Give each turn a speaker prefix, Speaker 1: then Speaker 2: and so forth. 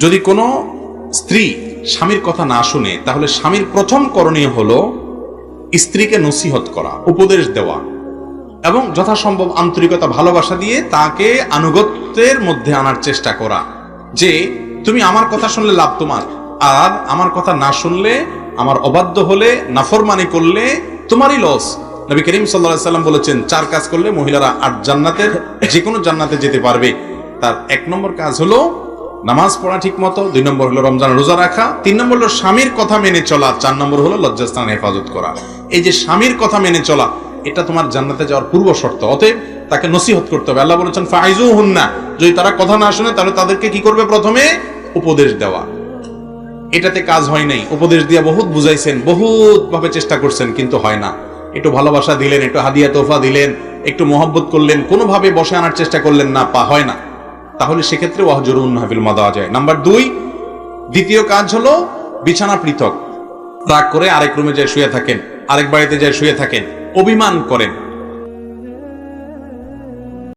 Speaker 1: যদি কোনো স্ত্রী স্বামীর কথা না শুনে, তাহলে স্বামীর প্রথম করণীয় হলো স্ত্রীকে নসিহত করা, উপদেশ দেওয়া, এবং যথাসম্ভব আন্তরিকতা ভালোবাসা দিয়ে তাকে আনুগত্যের মধ্যে আনার চেষ্টা করা, যে তুমি আমার কথা শুনলে লাভ তোমার, আর আমার কথা না শুনলে, আমার অবাধ্য হলে, নাফরমানি করলে তোমারই লস। নবী করিম সাল্লাল্লাহু আলাইহি সাল্লাম বলেছেন, 4 কাজ করলে মহিলারা 8 জান্নাতের যে কোনো জান্নাতে যেতে পারবে। তার 1 নম্বর কাজ হলো নামাজ পড়া ঠিক মতো, 2 নম্বর হলো রমজান রোজা রাখা, 3 নম্বর হলো স্বামীর কথা মেনে চলা, 4 নম্বর হলো লজ্জাস্থান হেফাজত করা। এই যে স্বামীর কথা মেনে চলা, এটা তোমার জান্নাতে যাওয়ার পূর্ব শর্ত। অতএব তাকে নসিহত করতে হবে। আল্লাহ বলেছেন ফাইজুহুন্না, যদি তারা কথা না শুনে তাহলে তাদেরকে কি করবে? প্রথমে উপদেশ দেওয়া। এটাতে কাজ হয় নাই, উপদেশ দিয়া বহুত বুঝাইছেন, বহুত ভাবে চেষ্টা করছেন, কিন্তু হয় না। একটু ভালোবাসা দিলেন, একটু হাদিয়া তোফা দিলেন, একটু মহব্বত করলেন, কোনোভাবে বসে আনার চেষ্টা করলেন না, হয় না, তাহলে সেক্ষেত্রে ওয়াহজুরুহুন্না ফিল মাদাজি। নাম্বার 2, দ্বিতীয় কাজ হলো বিছানা পৃথক। রাগ করে আরেক রুমে যায় শুয়ে থাকেন, আরেক বাড়িতে যায় শুয়ে থাকেন, অভিমান করেন,